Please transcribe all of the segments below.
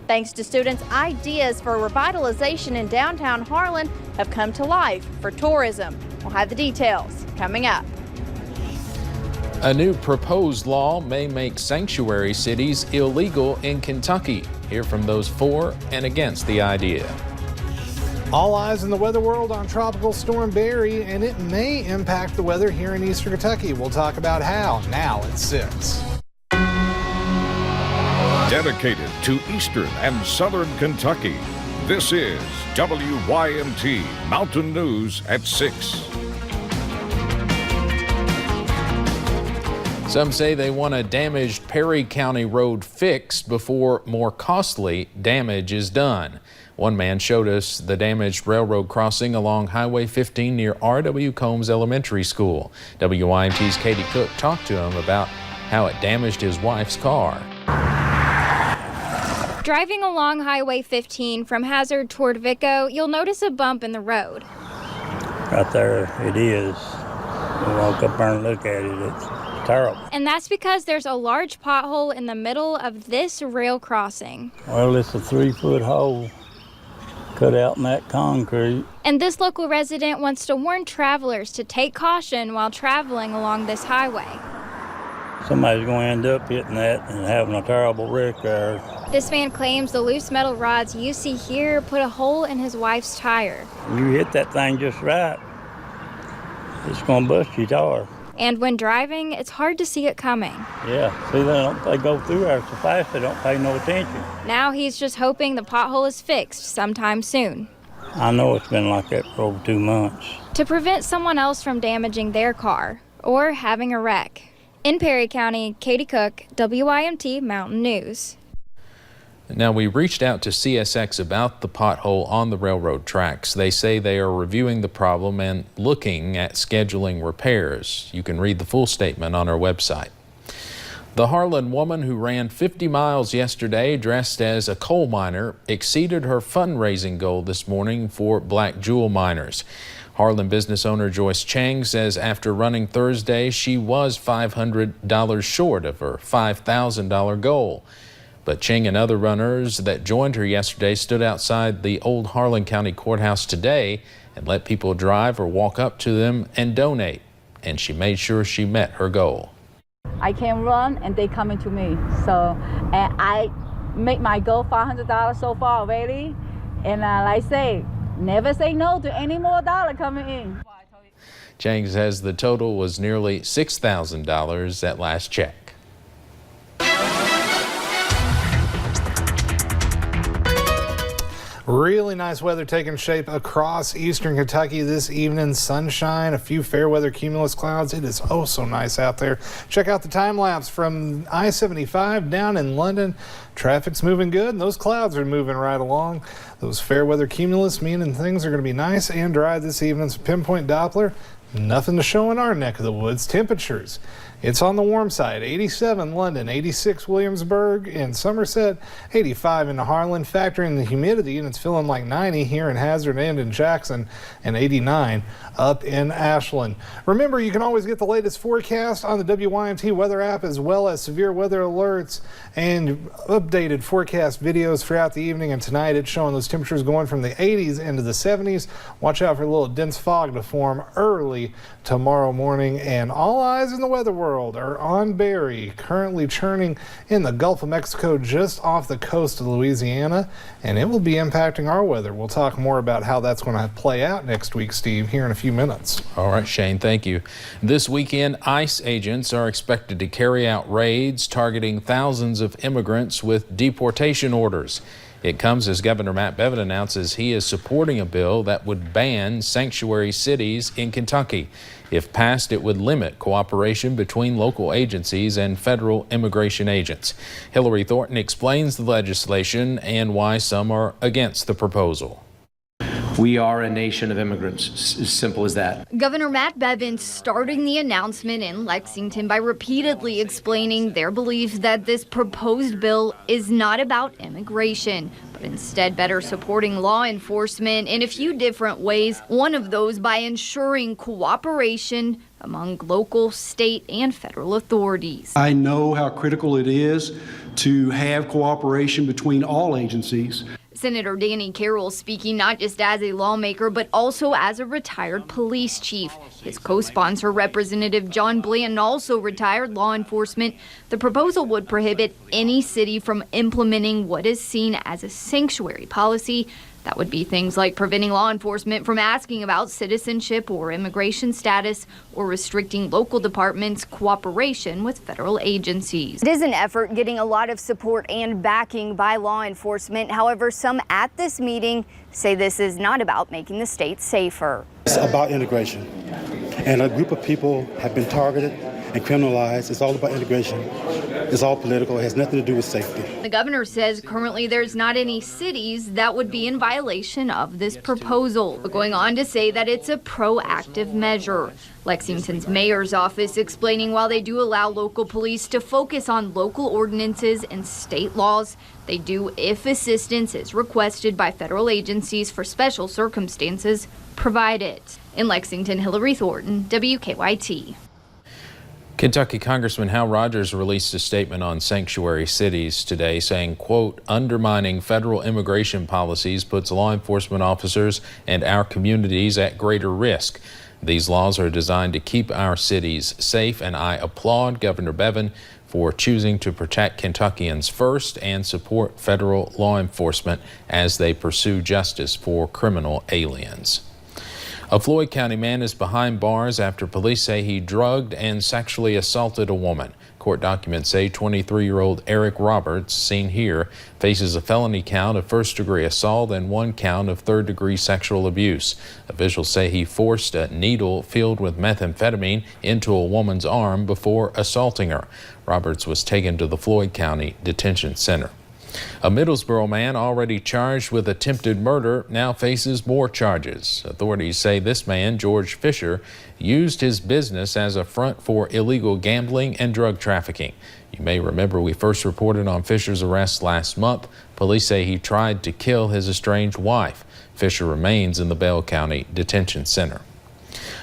Thanks to students, ideas for revitalization in downtown Harlan have come to life for tourism. We'll have the details coming up. A new proposed law may make sanctuary cities illegal in Kentucky. Hear from those for and against the idea. All eyes in the weather world on Tropical Storm Barry, and it may impact the weather here in eastern Kentucky. We'll talk about how now at 6. Dedicated to eastern and southern Kentucky, this is WYMT Mountain News at 6. Some say they want a damaged Perry County road fixed before more costly damage is done. One man showed us the damaged railroad crossing along Highway 15 near R.W. Combs Elementary School. WYMT's Katie Cook talked to him about how it damaged his wife's car. Driving along Highway 15 from Hazard toward Vico, you'll notice a bump in the road. Right there it is. We walk up there and look at it. It's terrible. And that's because there's a large pothole in the middle of this rail crossing. Well, it's a 3-foot hole cut out in that concrete. And this local resident wants to warn travelers to take caution while traveling along this highway. Somebody's going to end up hitting that and having a terrible wreck there. This man claims the loose metal rods you see here put a hole in his wife's tire. You hit that thing just right, it's going to bust your tire. And when driving, it's hard to see it coming. Yeah, see, they go through there so fast they don't pay no attention. Now he's just hoping the pothole is fixed sometime soon. I know it's been like that for over 2 months. To prevent someone else from damaging their car or having a wreck. In Perry County, Katie Cook, WYMT Mountain News. Now, we reached out to CSX about the pothole on the railroad tracks. They say they are reviewing the problem and looking at scheduling repairs. You can read the full statement on our website. The Harlan woman who ran 50 miles yesterday dressed as a coal miner exceeded her fundraising goal this morning for black jewel miners. Harlan business owner Joyce Chang says after running Thursday, she was $500 short of her $5,000 goal. But Chang and other runners that joined her yesterday stood outside the old Harlan County Courthouse today and let people drive or walk up to them and donate. And she made sure she met her goal. I can run and they coming to me. So, and I make my goal $500 so far already. And like I say, never say no to any more dollar coming in. Chang says the total was nearly $6,000 at last check. Really nice weather taking shape across eastern Kentucky this evening. Sunshine, a few fair weather cumulus clouds. It is oh so nice out there. Check out the time lapse from I-75 down in London. Traffic's moving good and those clouds are moving right along. Those fair weather cumulus meaning things are going to be nice and dry this evening. So pinpoint Doppler, nothing to show in our neck of the woods. Temperatures. It's on the warm side, 87 London, 86 Williamsburg and Somerset, 85 in Harlan. Factor in the humidity and it's feeling like 90 here in Hazard and in Jackson, and 89 up in Ashland. Remember, you can always get the latest forecast on the WYMT weather app as well as severe weather alerts and updated forecast videos throughout the evening. And tonight it's showing those temperatures going from the 80s into the 70s. Watch out for a little dense fog to form early tomorrow morning. And all eyes in the weather world are on Barry, currently churning in the Gulf of Mexico just off the coast of Louisiana, and it will be impacting our weather. We'll talk more about how that's going to play out next week, Steve, here in a few minutes. All right, Shane, thank you. This weekend, ICE agents are expected to carry out raids targeting thousands of immigrants with deportation orders. It comes as Governor Matt Bevin announces he is supporting a bill that would ban sanctuary cities in Kentucky. If passed, it would limit cooperation between local agencies and federal immigration agents. Hillary Thornton explains the legislation and why some are against the proposal. We are a nation of immigrants, as simple as that. Governor Matt Bevin starting the announcement in Lexington by repeatedly explaining their belief that this proposed bill is not about immigration, but instead better supporting law enforcement in a few different ways. One of those by ensuring cooperation among local, state, and federal authorities. I know how critical it is to have cooperation between all agencies. Senator Danny Carroll speaking not just as a lawmaker, but also as a retired police chief. His co-sponsor, Representative John Blanton, also retired law enforcement. The proposal would prohibit any city from implementing what is seen as a sanctuary policy. That would be things like preventing law enforcement from asking about citizenship or immigration status, or restricting local departments' cooperation with federal agencies. It is an effort getting a lot of support and backing by law enforcement. However, some at this meeting say this is not about making the state safer. It's about integration. And a group of people have been targeted and criminalized. It's all about integration. It's all political. It has nothing to do with safety. The governor says currently there's not any cities that would be in violation of this proposal, but going on to say that it's a proactive measure. Lexington's mayor's office explaining while they do allow local police to focus on local ordinances and state laws, they do if assistance is requested by federal agencies for special circumstances, provide it. In Lexington, Hillary Thornton, WKYT. Kentucky Congressman Hal Rogers released a statement on sanctuary cities today saying, quote, undermining federal immigration policies puts law enforcement officers and our communities at greater risk. These laws are designed to keep our cities safe, and I applaud Governor Bevin for choosing to protect Kentuckians first and support federal law enforcement as they pursue justice for criminal aliens. A Floyd County man is behind bars after police say he drugged and sexually assaulted a woman. Court documents say 23-year-old Eric Roberts, seen here, faces a felony count of first-degree assault and 1 count of third-degree sexual abuse. Officials say he forced a needle filled with methamphetamine into a woman's arm before assaulting her. Roberts was taken to the Floyd County Detention Center. A Middlesboro man already charged with attempted murder now faces more charges. Authorities say this man, George Fisher, used his business as a front for illegal gambling and drug trafficking. You may remember we first reported on Fisher's arrest last month. Police say he tried to kill his estranged wife. Fisher remains in the Bell County Detention Center.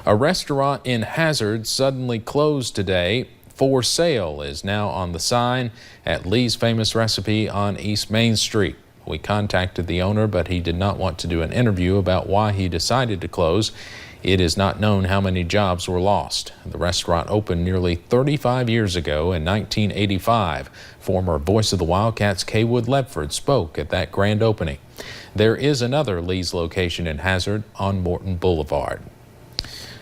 A restaurant in Hazard suddenly closed today. For sale is now on the sign at Lee's Famous Recipe on East Main Street. We contacted the owner, but he did not want to do an interview about why he decided to close. It is not known how many jobs were lost. The restaurant opened nearly 35 years ago in 1985. Former voice of the Wildcats, Kaywood Ledford, spoke at that grand opening. There is another Lee's location in Hazard on Morton Boulevard.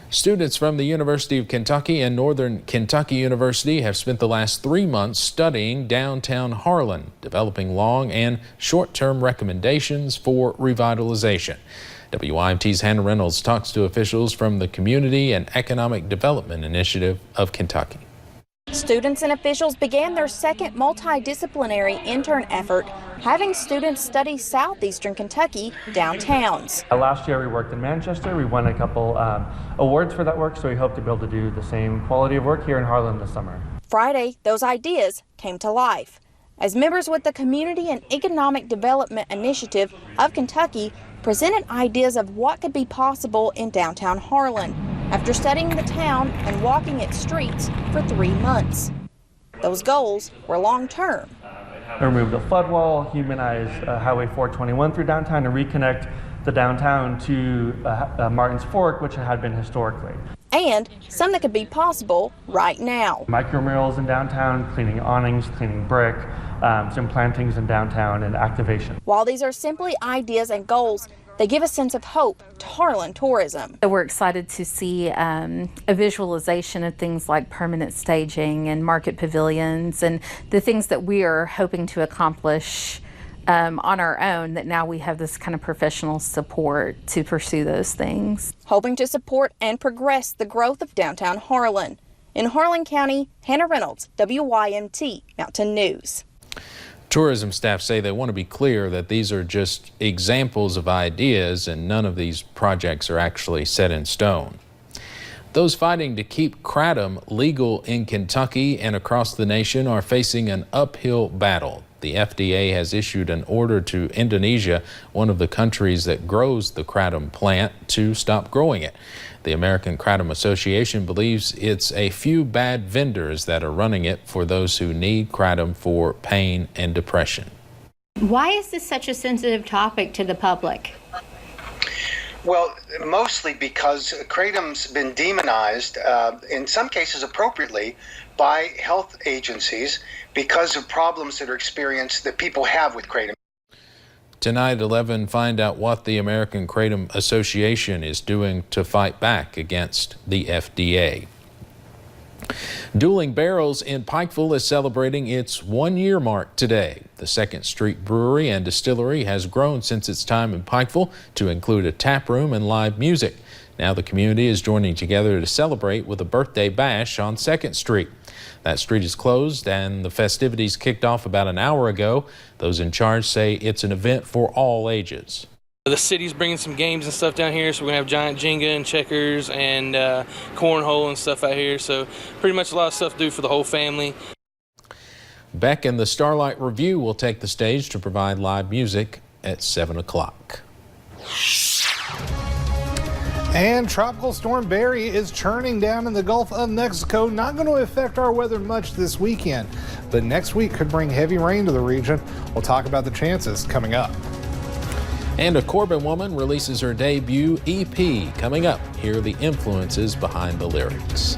Students from the University of Kentucky and Northern Kentucky University have spent the last 3 months studying downtown Harlan, developing long and short-term recommendations for revitalization. WIMT's Hannah Reynolds talks to officials from the Community and Economic Development Initiative of Kentucky. Students and officials began their second multidisciplinary intern effort, having students study southeastern Kentucky downtowns. Last year we worked in Manchester. We won a couple awards for that work, so we hope to be able to do the same quality of work here in Harlan this summer. Friday, those ideas came to life as members with the Community and Economic Development Initiative of Kentucky presented ideas of what could be possible in downtown Harlan after studying the town and walking its streets for 3 months. Those goals were long-term. Remove the flood wall, humanize Highway 421 through downtown, and reconnect the downtown to Martin's Fork, which it had been historically. And some that could be possible right now. Micromurals in downtown, cleaning awnings, cleaning brick, some plantings in downtown, and activation. While these are simply ideas and goals, they give a sense of hope to Harlan tourism. We're excited to see a visualization of things like permanent staging and market pavilions and the things that we are hoping to accomplish on our own, that now we have this kind of professional support to pursue those things. Hoping to support and progress the growth of downtown Harlan. In Harlan County, Hannah Reynolds, WYMT Mountain News. Tourism staff say they want to be clear that these are just examples of ideas and none of these projects are actually set in stone. Those fighting to keep kratom legal in Kentucky and across the nation are facing an uphill battle. The FDA has issued an order to Indonesia, one of the countries that grows the kratom plant, to stop growing it. The American Kratom Association believes it's a few bad vendors that are running it for those who need kratom for pain and depression. Why is this such a sensitive topic to the public? Well, mostly because kratom's been demonized, in some cases appropriately, by health agencies because of problems that are experienced that people have with kratom. Tonight at 11, find out what the American Kratom Association is doing to fight back against the FDA. Dueling Barrels in Pikeville is celebrating its one-year mark today. The 2nd Street Brewery and Distillery has grown since its time in Pikeville to include a tap room and live music. Now the community is joining together to celebrate with a birthday bash on 2nd Street. That street is closed and the festivities kicked off about an hour ago. Those in charge say it's an event for all ages. The city's bringing some games and stuff down here, so we're going to have giant Jenga and checkers and cornhole and stuff out here. So pretty much a lot of stuff to do for the whole family. Beck and the Starlight Review will take the stage to provide live music at 7 o'clock. And Tropical Storm Barry is churning down in the Gulf of Mexico. Not going to affect our weather much this weekend, but next week could bring heavy rain to the region. We'll talk about the chances coming up. And a Corbin woman releases her debut EP coming up. Here are the influences behind the lyrics.